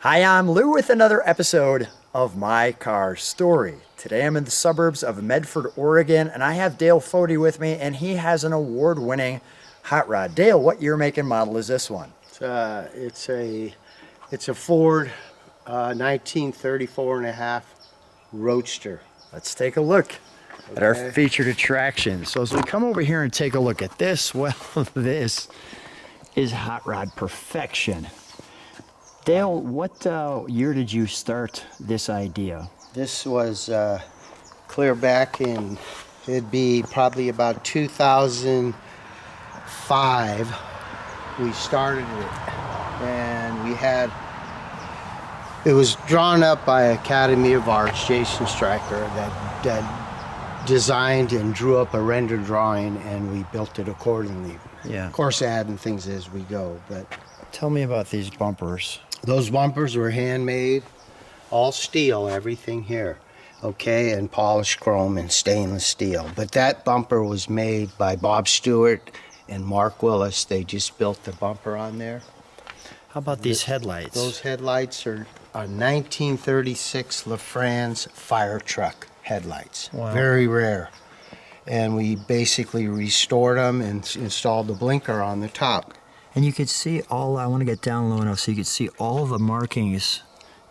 Hi, I'm Lou with another episode of My Car Story. Today I'm in the suburbs of Medford, Oregon, and I have Dale Fode with me, and he has an award-winning hot rod. Dale, what year, make, and model is this one? It's a Ford 1934 and a half Roadster. Let's take a look at our featured attraction. So as we come over here and take a look at this, well, this is hot rod perfection. Dale, what year did you start this idea? This was clear back in, it'd be probably about 2005. We started it, and it was drawn up by Academy of Arts, Jason Stryker, that designed and drew up a render drawing, and we built it accordingly. Yeah. Of course, adding things as we go, but... Tell me about these bumpers. Those bumpers were handmade, all steel, everything here, okay, and polished chrome and stainless steel. But that bumper was made by Bob Stewart and Mark Willis. They just built the bumper on there. How about these headlights? Those headlights are 1936 LaFrance fire truck headlights. Wow. Very rare. And we basically restored them and installed the blinker on the top. And you could see all, I want to get down low enough so you could see all the markings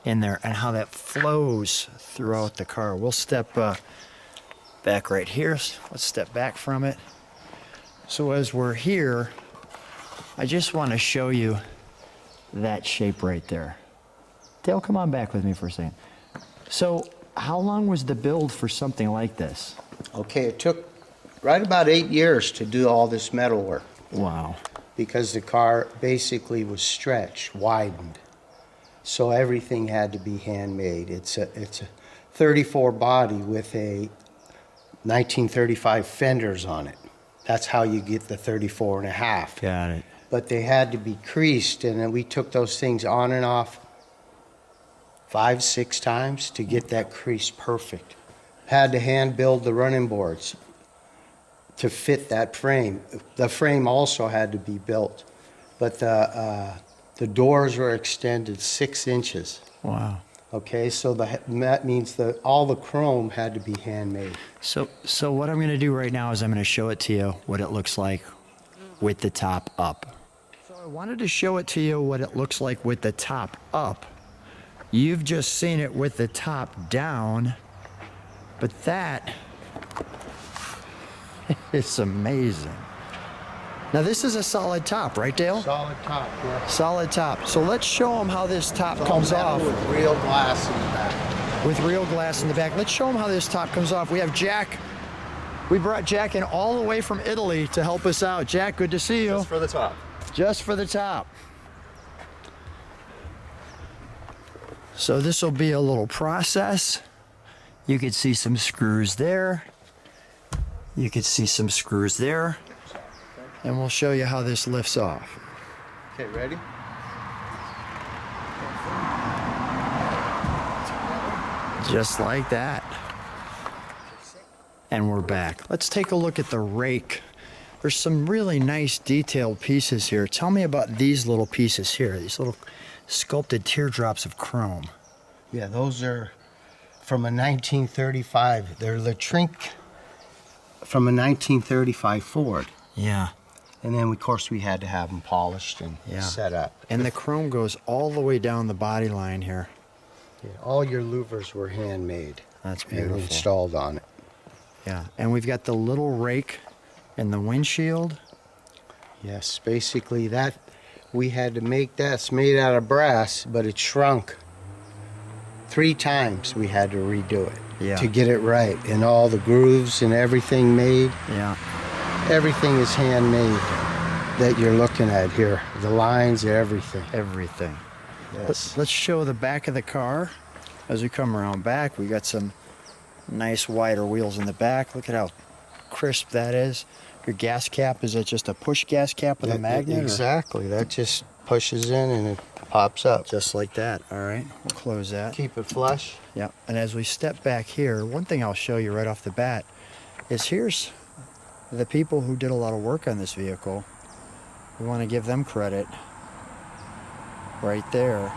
in there and how that flows throughout the car. We'll step back right here. Let's step back from it. So as we're here, I just want to show you that shape right there. Dale, come on back with me for a second. So how long was the build for something like this? Okay, it took right about 8 years to do all this metal work. Wow. Because the car basically was stretched, widened. So everything had to be handmade. It's a 34 body with a 1935 fenders on it. That's how you get the 34 and a half. Got it. But they had to be creased, and then we took those things on and off 5-6 times to get that crease perfect. Had to hand build the running boards to fit that frame. The frame also had to be built, but the doors were extended 6 inches. Wow. Okay, so that means that all the chrome had to be handmade. So what I'm going to do right now is I'm going to show it to you what it looks like with the top up. So I wanted to show it to you what it looks like with the top up. You've just seen it with the top down, but that it's amazing. Now this is a solid top, right, Dale? Solid top, yeah. Solid top. So let's show them how this top comes off. With real glass in the back. With real glass in the back. Let's show them how this top comes off. We have Jack. We brought Jack in all the way from Italy to help us out. Jack, good to see you. Just for the top. Just for the top. So this will be a little process. You could see some screws there. You could see some screws there. And we'll show you how this lifts off. Okay, ready? Just like that. And we're back. Let's take a look at the rake. There's some really nice detailed pieces here. Tell me about these little pieces here, these little sculpted teardrops of chrome. Yeah, those are from a 1935. They're the trink from a 1935 Ford. Yeah. And then, of course, we had to have them polished and set up. And the chrome goes all the way down the body line here. Yeah, all your louvers were handmade. That's beautiful. And installed on it. Yeah, and we've got the little rake and the windshield. Yes, basically that, we had to make that. It's made out of brass, but it shrunk. 3 times we had to redo it to get it right. And all the grooves and everything made. Yeah. Everything is handmade that you're looking at here. The lines, everything. Everything. Yes. Let's show the back of the car. As we come around back, we got some nice wider wheels in the back. Look at how crisp that is. Your gas cap, is it just a push gas cap with a magnet? Exactly. That just pushes in and it pops up. Just like that. All right. We'll close that. Keep it flush. Yeah. And as we step back here, one thing I'll show you right off the bat is here's the people who did a lot of work on this vehicle. We want to give them credit right there.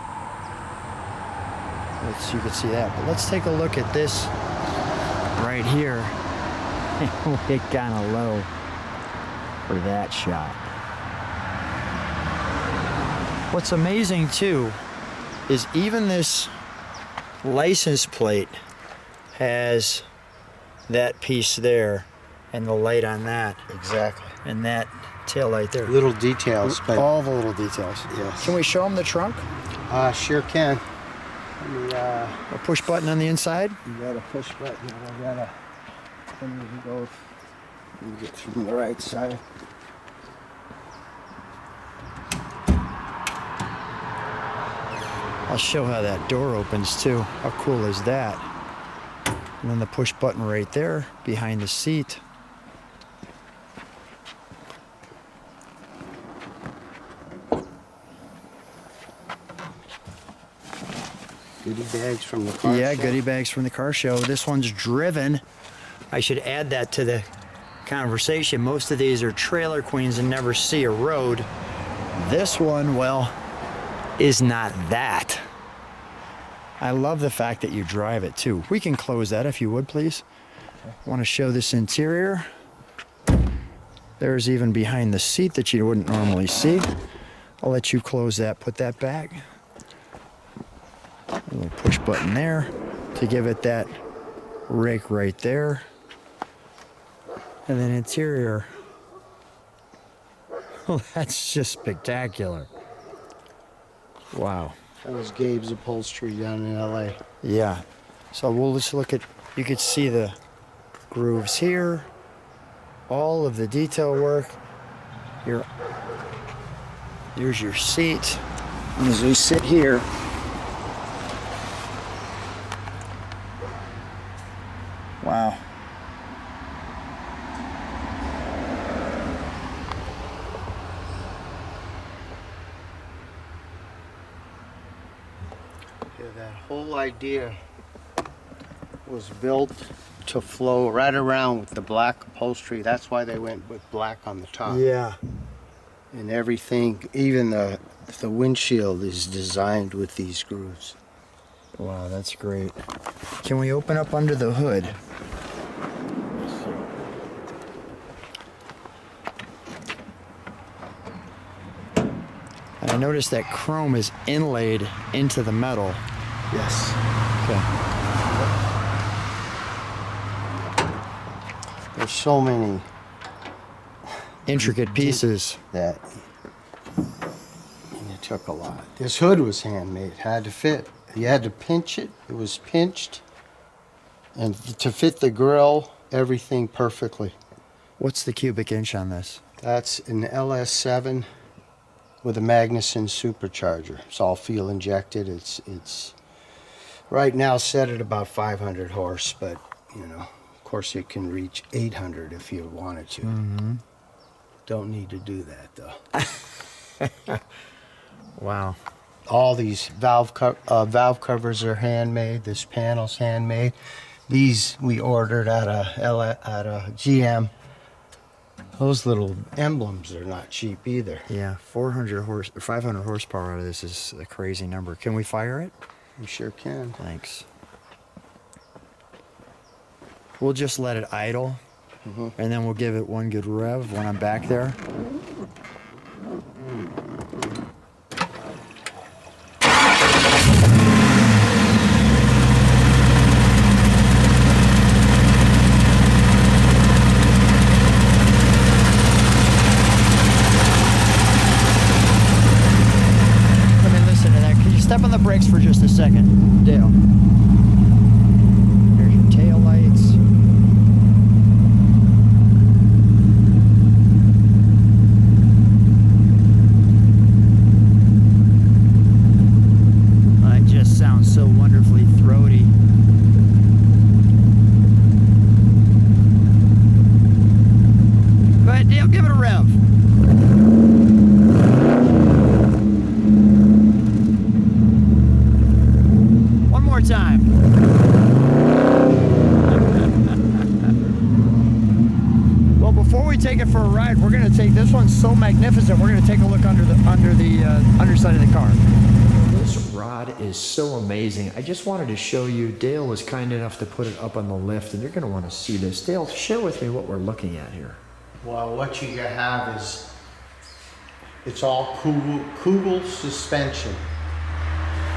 You can see that. But let's take a look at this right here. We'll get kind of low for that shot. What's amazing too is even this license plate has that piece there and the light on that. Exactly. And that tail light there. Little details, but all the little details. yes. Can we show them the trunk? Sure can. Let me, A push button on the inside? you got a push button. I gotta. Let me go. Let me get from the right side. I'll show how that door opens too. How cool is that? And then the push button right there behind the seat. Goodie bags from the car Yeah, show. goodie bags from the car show. This one's driven. I should add that to the conversation. Most of these are trailer queens and never see a road. This one, well, is not that. I love the fact that you drive it too. We can close that if you would, please. I want to show this interior. There's even behind the seat that you wouldn't normally see. I'll let you close that, put that back. A little push button there to give it that rake right there. And then interior. Oh, that's just spectacular. Wow. That was Gabe's upholstery down in LA. Yeah. So we'll just look at, you could see the grooves here, all of the detail work. Here's your seat. And as we sit here, wow. Yeah, that whole idea was built to flow right around with the black upholstery. That's why they went with black on the top. Yeah. And everything, even the windshield is designed with these grooves. Wow, that's great. Can we open up under the hood? And I noticed that chrome is inlaid into the metal. Yes. Okay. There's so many Intricate pieces. that and it took a lot. This hood was handmade, had to fit. You had to pinch it. It was pinched. And to fit the grill, everything perfectly. What's the cubic inch on this? That's an LS7 with a Magnuson supercharger. It's all fuel injected. It's right now set at about 500 horse, but you know, of course it can reach 800 if you wanted to. Mm-hmm. Don't need to do that though. Wow. All these valve covers are handmade. This panel's handmade. These we ordered at a GM. Those little emblems are not cheap either. Yeah, 500 horsepower out of this is a crazy number. Can we fire it? You sure can. Thanks. We'll just let it idle, and then we'll give it one good rev when I'm back there. Let me listen to that. Can you step on the brakes for just a second, Dale? There's your tail lights. It just sounds so wonderfully throaty. Go ahead, Dale, give it a rev. One more time. Well, before we take it for a ride, we're going to take this one's so magnificent. We're going to take a look under the underside of the car. This ride pod is so amazing. I just wanted to show you, Dale was kind enough to put it up on the lift, and you're gonna wanna see this. Dale, share with me what we're looking at here. Well, what you have is, it's all Kugel suspension.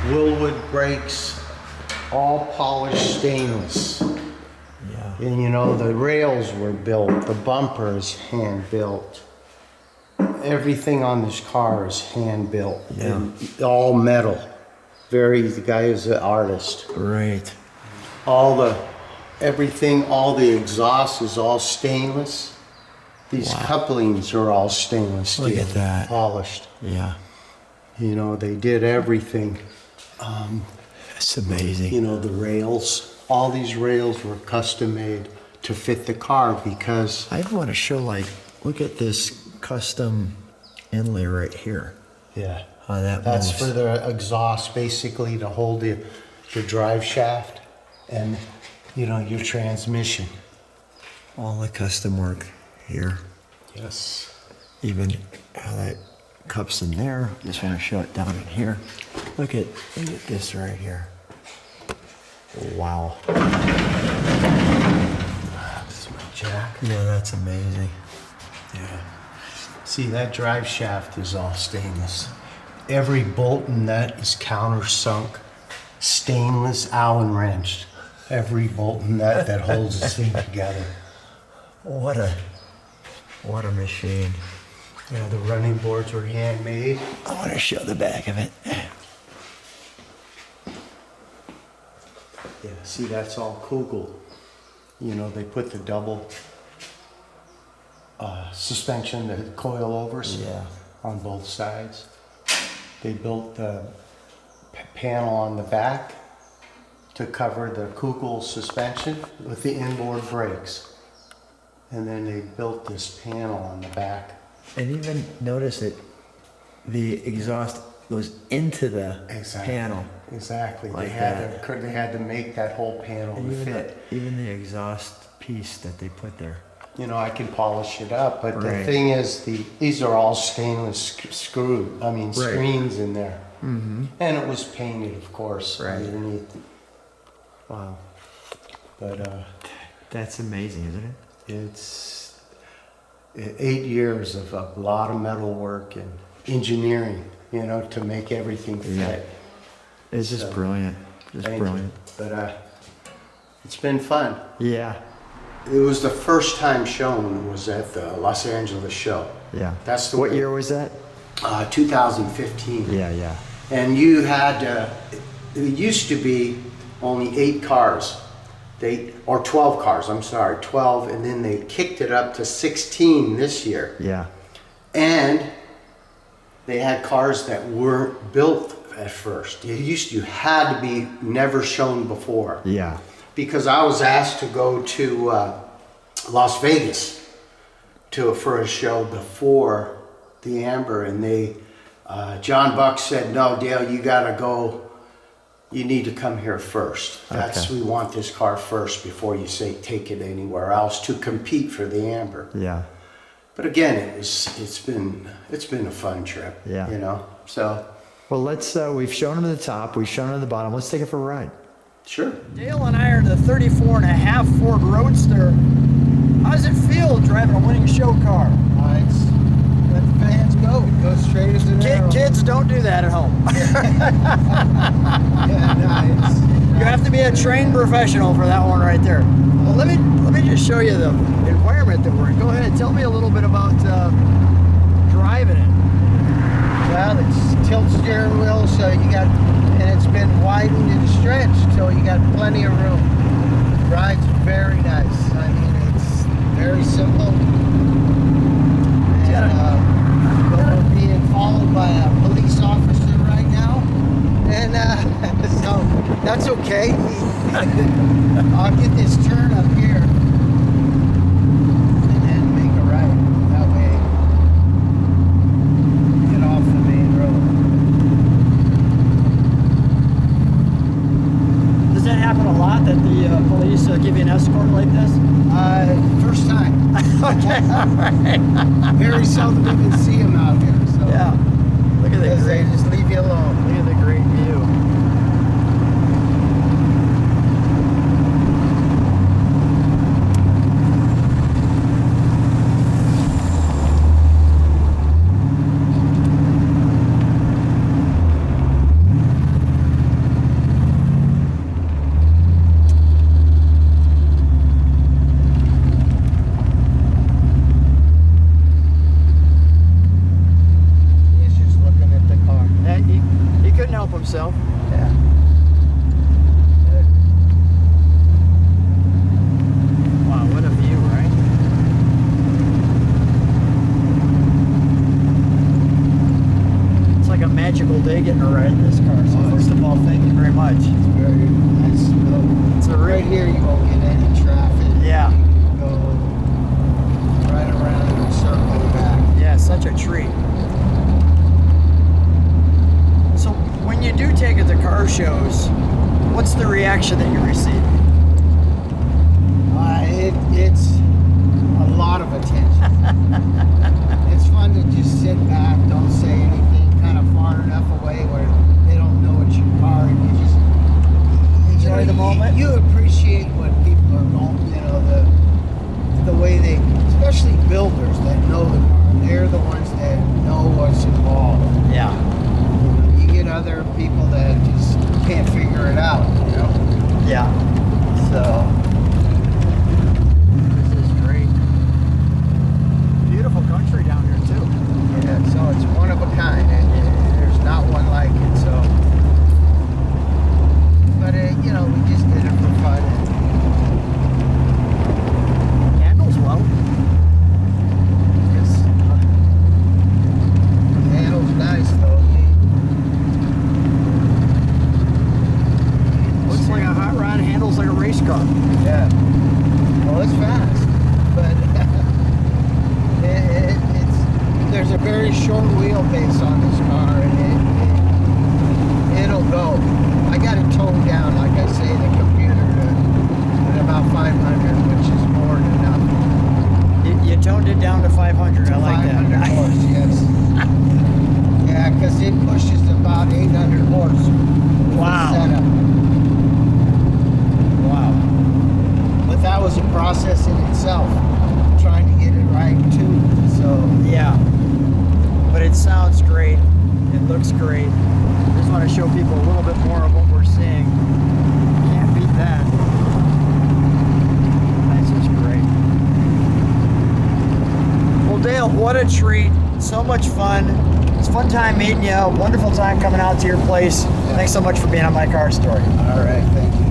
Willwood brakes, all polished stainless. Yeah. And you know, the rails were built, the bumper is hand built. Everything on this car is hand built. Yeah. And all metal. The guy is an artist. Right. Everything, all the exhaust is all stainless. These couplings are all stainless steel. Look at that. Polished. Yeah. You know, they did everything. It's amazing. You know, the rails, all these rails were custom made to fit the car because... I want to show, like, look at this custom inlay right here. Yeah. How that That's moves. for the exhaust, basically, to hold the drive shaft and, you know, your transmission. All the custom work here. Yes. Even how that cups in there. Just want to show it down in here. Look at this right here. Wow. This is my jack. Yeah, that's amazing. Yeah. See, that drive shaft is all stainless. Every bolt and nut is countersunk, stainless Allen wrenched. Every bolt and nut that holds this thing together. What a machine. Yeah, the running boards were handmade. I want to show the back of it. Yeah, see, that's all Kugel. You know, they put the double suspension, the coilovers on both sides. They built the panel on the back to cover the Kugel suspension with the inboard brakes. And then they built this panel on the back. And even notice that the exhaust goes into the panel. Exactly. Like they had to make that whole panel And to even, fit. even the exhaust piece that they put there. You know, I can polish it up, but the Right. thing is, these are all stainless screens in there. Mm-hmm. And it was painted, of course, Right. underneath. Wow. But That's amazing, isn't it? it's 8 years of a lot of metal work and engineering, you know, to make everything fit. Yeah. It's just So, brilliant. Just Thank you. brilliant. But it's been fun. Yeah. It was the first time shown was at the Los Angeles show. Yeah. That's the What way- year was that? 2015. Yeah, yeah. And you had, it used to be only 8 cars. 12 cars, I'm sorry, 12, and then they kicked it up to 16 this year. Yeah. And they had cars that weren't built at first. You had to be never shown before. Yeah. Because I was asked to go to Las Vegas for a show before the AMBR, and John Buck said, "No, Dale, you gotta go. You need to come here first. We want this car first before you take it anywhere else to compete for the AMBR." Yeah. But again, it's been a fun trip. Yeah. You know, so Well, let's, we've shown them the top, we've shown them the bottom. Let's take it for a ride. sure. Dale and I are in the 34.5 Ford Roadster. How does it feel driving a winning show car? It's let the fans go. It goes straight as an arrow. Kids, don't do that at home. Yeah, no, You have to be a trained professional for that one right there. Well, let me just show you the environment that we're in. Go ahead, tell me a little bit about driving it. Well, it's tilt steering wheel, so and it's been widened and stretched, so you got plenty of room. The ride's very nice. I mean, it's very simple. And we're being followed by a police officer right now, and so that's okay. I'll get this turn up here, and then make a right. That way, get off the main road. Does that happen a lot, that the police give you an escort like this? First time. Okay, all right. Very seldom even see them out here. So Yeah. Look at because the they great, just leave you alone. look at the great view. himself. Yeah. Wow, what a view, right? It's like a magical day getting a ride in this car. So first of all, thank you very much. Very nice. It's a Right here, you won't get any traffic. Yeah. You can go right around and circle back. Yeah, such a treat. So when you do take it to car shows, what's the reaction that you receive? It's a lot of attention. It's fun to just sit back, don't say anything, kind of far enough away where they don't know it's your car, and you just Enjoy the moment? You appreciate what people are going, the way they, especially builders that know the car. They're the ones that know what's involved. Yeah. You get other people that just can't figure it out, Yeah. So. This is great. Beautiful country down here too. Yeah, so it's one of a kind, and there's not one like it. So, but we just did it for fun. Handles well. It's, the handle's nice though. Looks like a hot rod, handles like a race car. Yeah. Well, it's fast, but there's a very short wheelbase on this car, and it'll go. I got it toned down, like I say, the computer at about 500, which is more than enough. You toned it down to 500. I like 500 that. horse, yes. Yeah, because it pushes about 800 horse. with the Wow. setup. Wow. But that was a process in itself, trying to get it right too. So Yeah. But it sounds great. It looks great. I just want to show people a little bit more of what we're seeing. Can't beat that. This is great. Well, Dale, what a treat. So much fun. It's a fun time meeting you. Wonderful time coming out to your place. Thanks so much for being on My Car Story. all right, thank you.